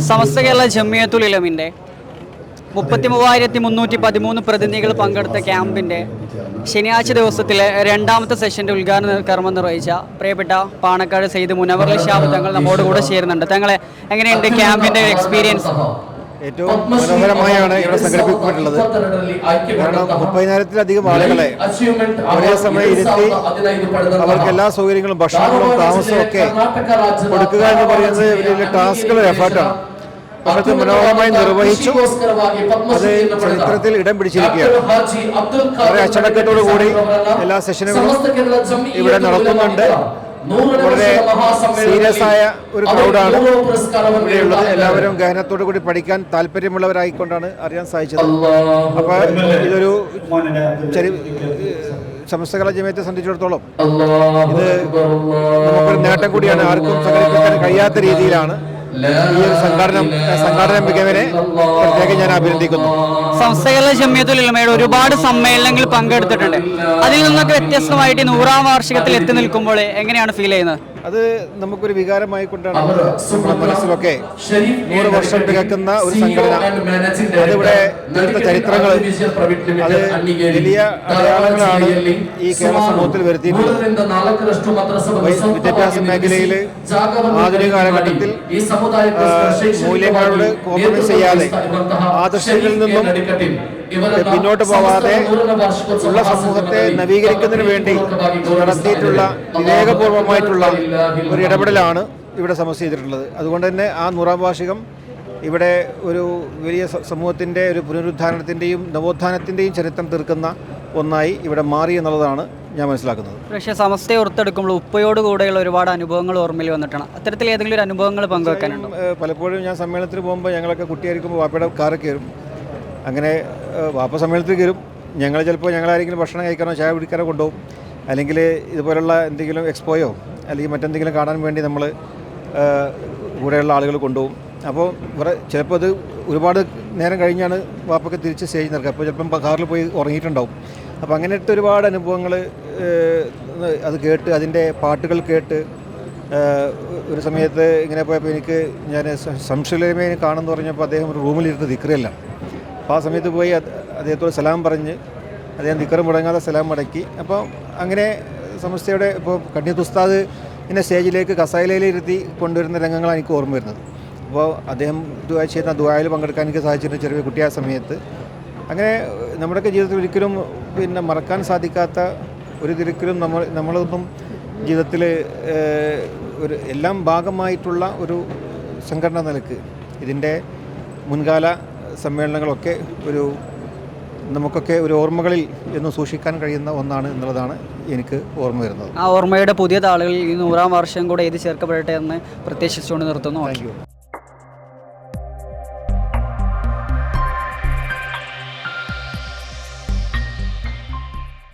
സമസ്ത കേരള ജമിയത്തുൽ ഉലമയുടെ 33,313 പ്രതിനിധികൾ പങ്കെടുത്ത ക്യാമ്പിൻ്റെ ശനിയാഴ്ച ദിവസത്തിലെ രണ്ടാമത്തെ സെഷൻ്റെ ഉദ്ഘാടന കർമ്മം നിർവഹിച്ച പ്രിയപ്പെട്ട പാണക്കാട് സെയ്ദ് മുനവർ ഷിഹാബ് തങ്ങൾ നമ്മോട് കൂടെ ചേരുന്നുണ്ട്. തങ്ങളെ എങ്ങനെയുണ്ട് ക്യാമ്പിൻ്റെ എക്സ്പീരിയൻസ്? ഏറ്റവും മനോഹരമായാണ് ഇവിടെ സംഘടിപ്പിക്കപ്പെട്ടുള്ളത്. കാരണം 30,000-ലധികം ആളുകളെ ഒരേ സമയം ഇരുത്തി അവർക്ക് എല്ലാ സൗകര്യങ്ങളും ഭക്ഷണങ്ങളും താമസവും ഒക്കെ കൊടുക്കുക എന്ന് പറയുന്നത് വലിയ ടാസ്കുള്ള എഫേർട്ടാണ്. അവർക്ക് മനോഹരമായി നിർവഹിച്ചു. അത് ചരിത്രത്തിൽ ഇടം പിടിച്ചിരിക്കുകയാണ്. വളരെ അച്ചടക്കത്തോടു കൂടി എല്ലാ സെഷനുകളും ഇവിടെ നടത്തുന്നുണ്ട്. വളരെ സീരിയസ് ആയ ഒരു ക്രൗഡാണ് ഇവിടെയുള്ളത്. എല്ലാവരും ഗഹനത്തോടു കൂടി പഠിക്കാൻ താല്പര്യമുള്ളവരായിക്കൊണ്ടാണ് അറിയാൻ സാധിച്ചത്. അപ്പോൾ ഇതൊരു സമസ്ത കേരള ജമിയത്തെ സംബന്ധിച്ചിടത്തോളം ഇത് നമുക്കൊരു നേട്ടം കൂടിയാണ്. ആർക്കും സംഘടിപ്പിക്കാൻ കഴിയാത്ത രീതിയിലാണ് ഈ ഒരു സംഘാടന മികവിനെ പ്രത്യേകം ഞാൻ അഭിനന്ദിക്കുന്നു. സമസ്ത കേരള ജമിയത്തുൽ ഉലമയുടെ ഒരുപാട് സമ്മേളനങ്ങളിൽ പങ്കെടുത്തിട്ടുണ്ട്. അതിൽ നിന്നൊക്കെ വ്യത്യസ്തമായിട്ട് 100ാം വാർഷികത്തിൽ എത്തി നിൽക്കുമ്പോൾ എങ്ങനെയാണ് ഫീൽ ചെയ്യുന്നത്? അത് നമുക്കൊരു വികാരമായി കൊണ്ടാണ് നമ്മുടെ മനസ്സിലൊക്കെ 100 വർഷം തികക്കുന്ന ഒരു സംഘടന, അതിവിടെ തീർത്ത ചരിത്രങ്ങൾ, അത് വലിയ അടയാളങ്ങളാണ് ഈ കേരള സമൂഹത്തിൽ വരുത്തിയിട്ടുള്ളത്. വിദ്യാഭ്യാസ മേഖലയിൽ ആധുനിക കാലഘട്ടത്തിൽ മൂല്യങ്ങളോട് കോംപ്രമൈസ് ചെയ്യാതെ ആദർശങ്ങളിൽ നിന്നും പിന്നോട്ട് പോവാതെ ഉള്ള സമൂഹത്തെ നവീകരിക്കുന്നതിന് വേണ്ടി നടത്തിയിട്ടുള്ള വിവേകപൂർവമായിട്ടുള്ള ഒരു ഇടപെടലാണ് ഇവിടെ സമസ്ത ചെയ്തിട്ടുള്ളത്. അതുകൊണ്ട് തന്നെ ആ 100ാം വാർഷികം ഇവിടെ ഒരു വലിയ സമൂഹത്തിൻ്റെ ഒരു പുനരുദ്ധാരണത്തിൻ്റെയും നവോത്ഥാനത്തിൻ്റെയും ചരിത്രം തീർക്കുന്ന ഒന്നായി ഇവിടെ മാറി എന്നുള്ളതാണ് ഞാൻ മനസ്സിലാക്കുന്നത്. പക്ഷേ സമസ്തയെ ഓർത്തെടുക്കുമ്പോൾ ഉപ്പയോടുകൂടെയുള്ള ഒരുപാട് അനുഭവങ്ങൾ ഓർമ്മയിൽ വന്നിട്ടാണ്. അത്തരത്തിൽ ഏതെങ്കിലും ഒരു അനുഭവങ്ങൾ പങ്കുവെക്കാനുണ്ടോ? പലപ്പോഴും ഞാൻ സമ്മേളനത്തിന് പോകുമ്പോൾ ഞങ്ങളൊക്കെ കുട്ടിയായിരിക്കുമ്പോൾ വാപ്പയുടെ കാറ് കയറും. അങ്ങനെ വാപ്പ സമ്മേളനത്തിൽ കയറും. ഞങ്ങൾ ചിലപ്പോൾ ഞങ്ങളാരെങ്കിലും ഭക്ഷണം കഴിക്കാനോ ചായ കുടിക്കാനോ കൊണ്ടുപോകും. അല്ലെങ്കിൽ ഇതുപോലുള്ള എന്തെങ്കിലും എക്സ്പോയോ അല്ലെങ്കിൽ മറ്റെന്തെങ്കിലും കാണാൻ വേണ്ടി നമ്മൾ കൂടെയുള്ള ആളുകൾ കൊണ്ടുപോകും. അപ്പോൾ ചിലപ്പോൾ അത് ഒരുപാട് നേരം കഴിഞ്ഞാണ് വാപ്പൊക്കെ തിരിച്ച് സ്റ്റേജിൽ നിൽക്കുക. അപ്പോൾ ചിലപ്പം കാറിൽ പോയി ഉറങ്ങിയിട്ടുണ്ടാവും. അപ്പോൾ അങ്ങനത്തെ ഒരുപാട് അനുഭവങ്ങൾ അത് കേട്ട് അതിൻ്റെ പാട്ടുകൾ കേട്ട് ഒരു സമയത്ത് ഇങ്ങനെ പോയപ്പോൾ ഞാൻ ശംസുലൈമയെ കാണുമെന്ന് പറഞ്ഞപ്പോൾ അദ്ദേഹം ഒരു റൂമിലിരുന്ന് ദിക്റിലാണ്. അപ്പോൾ ആ സമയത്ത് പോയി അദ്ദേഹത്തോട് സലാം പറഞ്ഞ് അദ്ദേഹം ദിക്റ് മുടങ്ങാതെ സലാം മടക്കി. അപ്പോൾ അങ്ങനെ സമസ്തയുടെ ഇപ്പോൾ കണ്ണിയത്ത് ഉസ്താദ് ഇങ്ങനെ സ്റ്റേജിലേക്ക് കസായിലയിലിരുത്തി കൊണ്ടുവരുന്ന രംഗങ്ങളാണ് എനിക്ക് ഓർമ്മ വരുന്നത്. അപ്പോൾ അദ്ദേഹം ദുആ ചെയ്യുന്ന ദുആയിൽ പങ്കെടുക്കാൻ എനിക്ക് സാധിച്ചിട്ടുണ്ട് ചെറിയ കുട്ടിയായ സമയത്ത്. അങ്ങനെ നമ്മുടെയൊക്കെ ജീവിതത്തിൽ ഒരിക്കലും മറക്കാൻ സാധിക്കാത്ത ഒരിക്കലും നമ്മളൊന്നും ജീവിതത്തിൽ ഒരു എല്ലാം ഭാഗമായിട്ടുള്ള ഒരു സംഘടന നിലക്ക് ഇതിൻ്റെ മുൻകാല സമ്മേളനങ്ങളൊക്കെ നമുക്കൊക്കെ ഒരു ഓർമ്മകളിൽ എന്നും സൂക്ഷിക്കാൻ കഴിയുന്ന ഒന്നാണ് എന്നുള്ളതാണ് എനിക്ക് ഓർമ്മ വരുന്നത്. ആ ഓർമ്മയുടെ പുതിയ താളുകളിൽ ഈ 100ാം വർഷം കൂടെ എഴുതി ചേർക്കപ്പെടട്ടെ എന്ന് പ്രത്യാശിച്ചുകൊണ്ട് നിർത്തുന്നു. Thank you.